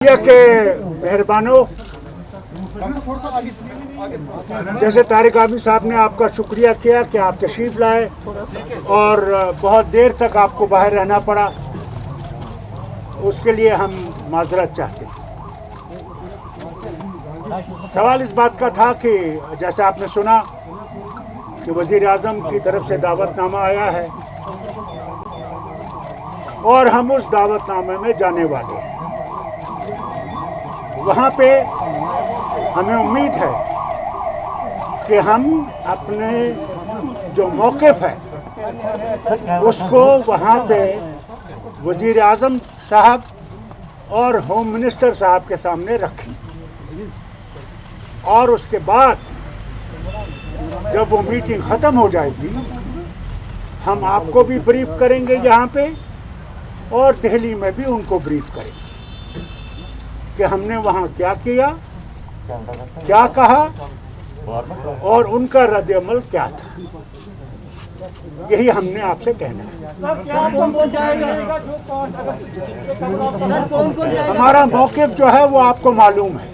के मेहरबानों, जैसे तारिक आमिर साहब ने आपका शुक्रिया किया कि आप तशरीफ़ लाए और बहुत देर तक आपको बाहर रहना पड़ा, उसके लिए हम माजरत चाहते हैं। सवाल इस बात का था कि जैसे आपने सुना कि वज़ीर आज़म की तरफ से दावतनामा आया है और हम उस दावतनामे में जाने वाले हैं। वहाँ पे हमें उम्मीद है कि हम अपने जो मौक़िफ़ है उसको वहाँ पे वज़ीर आज़म साहब और होम मिनिस्टर साहब के सामने रखें और उसके बाद जब वो मीटिंग ख़त्म हो जाएगी हम आपको भी ब्रीफ करेंगे यहाँ पे और दिल्ली में भी उनको ब्रीफ करेंगे कि हमने वहाँ क्या किया, क्या कहा और उनका रद्द-ए-अमल क्या था। यही हमने आपसे कहना है। हमारा मौक़िफ़ जो है वो आपको मालूम है,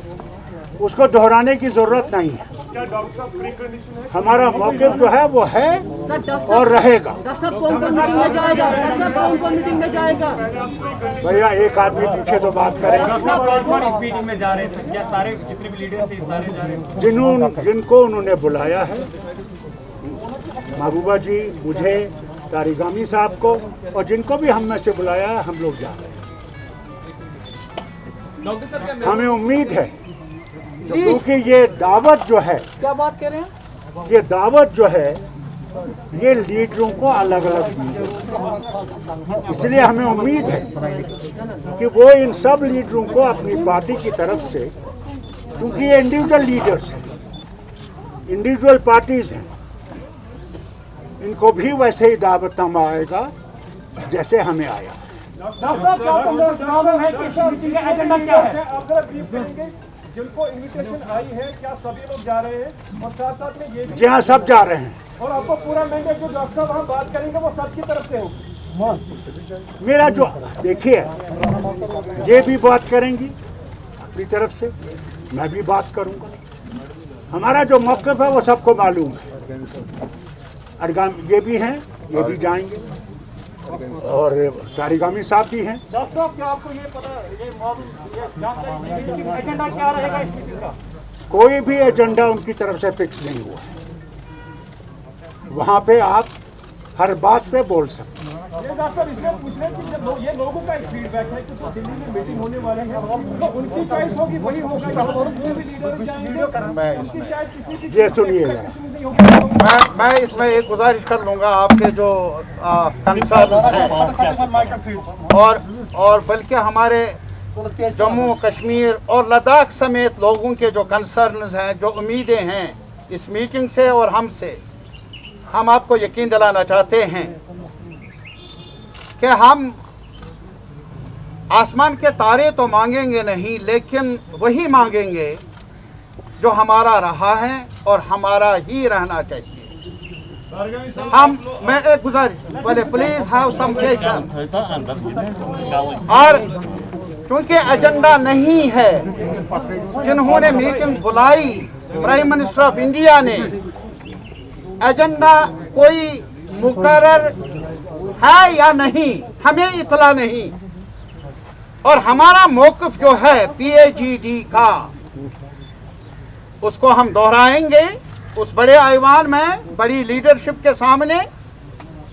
उसको दोहराने की ज़रूरत नहीं है। हमारा मौक़िफ़ जो है वो है और रहेगा। भैया एक आदमी पीछे तो बात करेगा। जिनको उन्होंने बुलाया है, महबूबा जी, मुझे, तारिक आमिर साहब को और जिनको भी हम में से बुलाया है, हम लोग जा रहे हैं। हमें उम्मीद है क्योंकि ये दावत जो है, क्या बात कर रहे हैं, ये दावत जो है ये लीडरों को अलग अलग दी गई, इसलिए हमें उम्मीद है कि वो इन सब लीडरों को अपनी पार्टी की तरफ से, क्योंकि ये इंडिविजुअल लीडर्स हैं, इंडिविजुअल पार्टीज हैं, इनको भी वैसे ही दावतनामा आएगा जैसे हमें आया। जिनको इन्विटेशन आई है, क्या सभी लोग जा रहे हैं? और साथ साथ में ये भी, जी हाँ, सब जा रहे हैं। और आपको पूरा मैंडेट जो डॉक्टर साहब हम बात करेंगे वो सबकी तरफ से हो। मेरा जो देखिए, ये भी बात करेंगी अपनी तरफ से, मैं भी बात करूंगा। हमारा जो मौक़िफ़ है वो सबको मालूम है। अरगाम ये भी हैं, ये भी जाएंगे और तारिक आमिर साहब भी हैं। डॉक्टर साहब, क्या आपको ये पता, ये जानकारी एजेंडा क्या रहेगा इस मीटिंग का? कोई भी एजेंडा उनकी तरफ से फिक्स नहीं हुआ है। वहाँ पे आप हर बात पे बोल सकते हैं। ये डॉक्टर साहब इसलिए पूछ रहे हैं कि जब ये लोगों का एक फीडबैक है कि जो दिल्ली में मीटिंग होने वाली है तो उनकी चॉइस होगी, वही होगा, और कोई भी लीडर जाएंगे उनकी शायद किसी की। ये सुनिए जरा, मैं इसमें एक गुजारिश कर लूँगा, आपके जो कंसर्न हैं और बल्कि हमारे जम्मू कश्मीर और लद्दाख समेत लोगों के जो कंसर्न हैं, जो उम्मीदें हैं इस मीटिंग से और हमसे, हम आपको यकीन दिलाना चाहते हैं कि हम आसमान के तारे तो मांगेंगे नहीं, लेकिन वही मांगेंगे जो हमारा रहा है और हमारा ही रहना चाहिए। मैं एक गुजारिश, बोले प्लीज हैव सम पेशेंस। और चूंकि एजेंडा नहीं है, जिन्होंने मीटिंग बुलाई प्राइम मिनिस्टर ऑफ इंडिया ने, एजेंडा कोई मुकर्रर है या नहीं हमें इतला नहीं, और हमारा मौक़िफ़ जो है PAGD का, उसको हम दोहराएंगे उस बड़े ऐवान में, बड़ी लीडरशिप के सामने।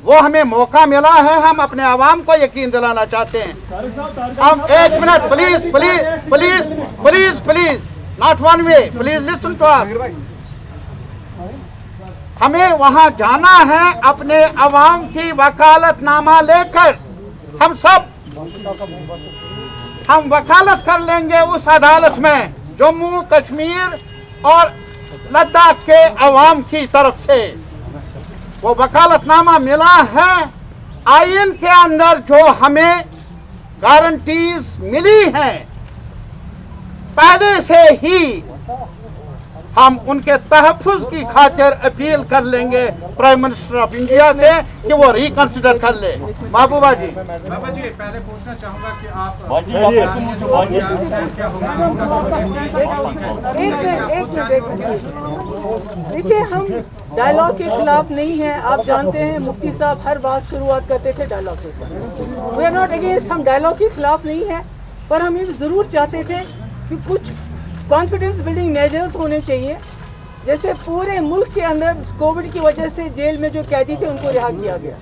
वो हमें मौका मिला है, हम अपने आवाम को यकीन दिलाना चाहते हैं। हम एक minute, please please please please please not one way, please listen to us. हमें वहां जाना है अपने अवाम की वकालतनामा लेकर। हम वकालत कर लेंगे उस अदालत में जम्मू कश्मीर और लद्दाख के अवाम की तरफ से। वो वकालतनामा मिला है, आईन के अंदर जो हमें गारंटीज मिली हैं पहले से ही, हम उनके तहफ़्फ़ुज़ की खातिर अपील कर लेंगे प्राइम मिनिस्टर ऑफ इंडिया से कि वो रिकंसिडर कर ले। महबूबा जी। बाबा जी पहले पूछना चाहूंगा कि आप देखिए, हम डायलॉग के खिलाफ नहीं हैं। आप जानते हैं मुफ्ती साहब हर बात शुरुआत करते थे डायलॉग के साथ। वी आर नॉट अगेंस्ट, हम डायलॉग के खिलाफ नहीं हैं, पर हम ये ज़रूर चाहते थे कि कुछ कॉन्फिडेंस बिल्डिंग मेजर्स होने चाहिए। जैसे पूरे मुल्क के अंदर कोविड की वजह से जेल में जो कैदी थे उनको रिहा किया गया।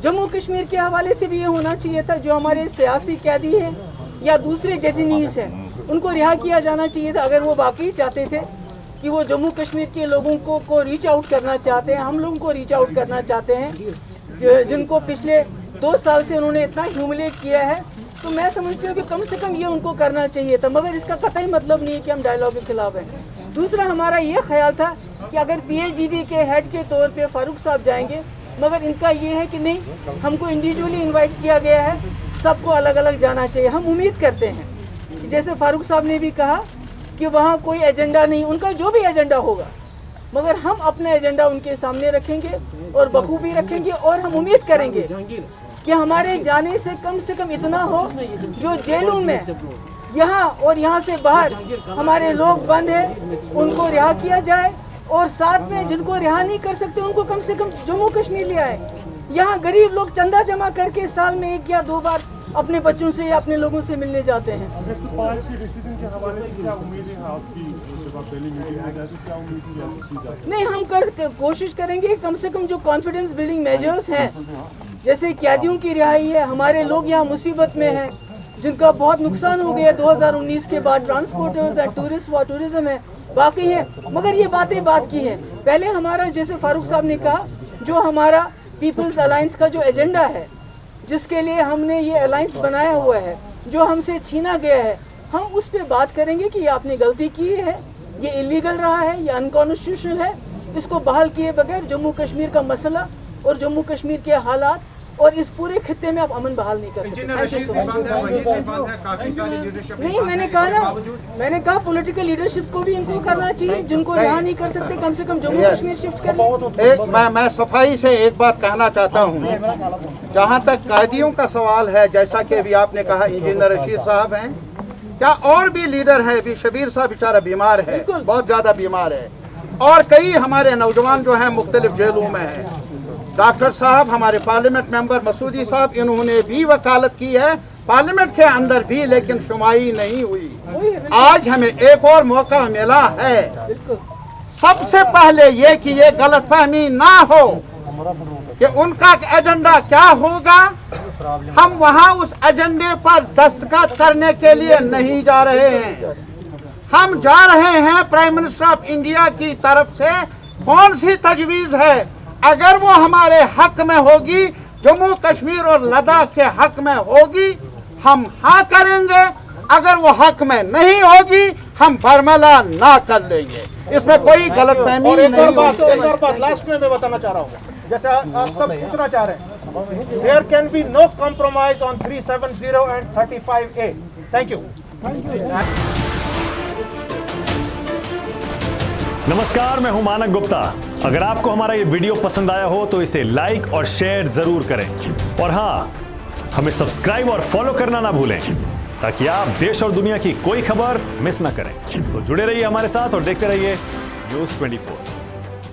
जम्मू कश्मीर के हवाले से भी ये होना चाहिए था, जो हमारे सियासी कैदी हैं या दूसरे डेटेनीज हैं उनको रिहा किया जाना चाहिए था। अगर वो वाकई चाहते थे कि वो जम्मू कश्मीर के लोगों को रीच आउट करना चाहते हैं, हम लोगों को रीच आउट करना चाहते हैं, जिनको पिछले 2 साल से उन्होंने इतना ह्यूमिलेट किया है, तो मैं समझती हूँ कि कम से कम ये उनको करना चाहिए था। मगर इसका कतई मतलब नहीं है कि हम डायलॉग के खिलाफ हैं। दूसरा, हमारा ये ख्याल था कि अगर PAGD के हेड के तौर पे फारूक साहब जाएंगे, मगर इनका ये है कि नहीं, हमको इंडिविजुअली इनवाइट किया गया है, सबको अलग अलग जाना चाहिए। हम उम्मीद करते हैं कि जैसे फारूक साहब ने भी कहा कि वहाँ कोई एजेंडा नहीं, उनका जो भी एजेंडा होगा, मगर हम अपना एजेंडा उनके सामने रखेंगे और बखूबी रखेंगे। और हम उम्मीद करेंगे कि हमारे जाने से कम इतना हो, जो जेलों में यहाँ और यहाँ से बाहर हमारे लोग बंद हैं उनको रिहा किया जाए, और साथ में जिनको रिहा नहीं कर सकते उनको कम से कम जम्मू कश्मीर ले आए। यहाँ गरीब लोग चंदा जमा करके साल में 1 या 2 बार अपने बच्चों से या अपने लोगों से मिलने जाते हैं। 105 के डिसीजन के हवाले से क्या उम्मीदें हैं आपकी? जब आप पहली मीटिंग में जाए तो क्या उम्मीद की जाती? नहीं, हम कोशिश करेंगे कम से कम जो कॉन्फिडेंस बिल्डिंग मेजर्स हैं, जैसे कैदियों की रिहाई है, हमारे लोग यहाँ मुसीबत में हैं जिनका बहुत नुकसान हो गया 2019 के बाद, ट्रांसपोर्टर्स है, टूरिज्म है, बाकी है। मगर ये बातें बात की है। पहले हमारा, जैसे फारूक साहब ने कहा, जो हमारा पीपल्स अलायंस का जो एजेंडा है, जिसके लिए हमने ये अलायंस बनाया हुआ है, जो हमसे छीना गया है, हम उस पर बात करेंगे कि ये आपने गलती की है, ये इलीगल रहा है, ये अनकॉन्स्टिट्यूशनल है। इसको बहाल किए बगैर जम्मू कश्मीर का मसला और जम्मू कश्मीर के हालात और इस पूरे खित्ते में आप अमन बहाल नहीं कर सकते। नहीं, मैंने कहा पॉलिटिकल लीडरशिप को भी इनको करना चाहिए, जिनको रिहा नहीं कर सकते कम से कम जम्मू कश्मीर शिफ्ट करें। मैं सफाई से एक बात कहना चाहता हूँ, जहाँ तक कैदियों का सवाल है, जैसा कि अभी आपने कहा इंजीनियर रशीद साहब हैं, क्या और भी लीडर है? अभी शबीर साहब बेचारा बीमार है, बहुत ज़्यादा बीमार है, और कई हमारे नौजवान जो हैं मुख्तलिफ जेलों में हैं। डॉक्टर साहब, हमारे पार्लियामेंट मेंबर मसूदी साहब, इन्होंने भी वकालत की है पार्लियामेंट के अंदर भी, लेकिन सुनवाई नहीं हुई। आज हमें एक और मौका मिला है। सबसे पहले ये कि ये गलतफहमी ना हो कि उनका एजेंडा क्या होगा। हम वहाँ उस एजेंडे पर दस्तखत करने के लिए नहीं जा रहे हैं। हम जा रहे हैं प्राइम मिनिस्टर ऑफ इंडिया की तरफ से कौन सी तजवीज़ है, अगर वो हमारे हक में होगी, जम्मू कश्मीर और लद्दाख के हक में होगी, हम हाँ करेंगे। अगर वो हक में नहीं होगी, हम बरमला ना कर लेंगे। इसमें कोई गलतफहमी नहीं है। एक और बात लास्ट में मैं बताना चाह रहा हूँ, जैसे आप सब पूछना चाह रहे हैं, there can be no compromise on 370 and 35A। Thank you. नमस्कार, मैं हूं मानक गुप्ता। अगर आपको हमारा ये वीडियो पसंद आया हो तो इसे लाइक और शेयर जरूर करें, और हाँ, हमें सब्सक्राइब और फॉलो करना ना भूलें, ताकि आप देश और दुनिया की कोई खबर मिस ना करें। तो जुड़े रहिए हमारे साथ और देखते रहिए News 24।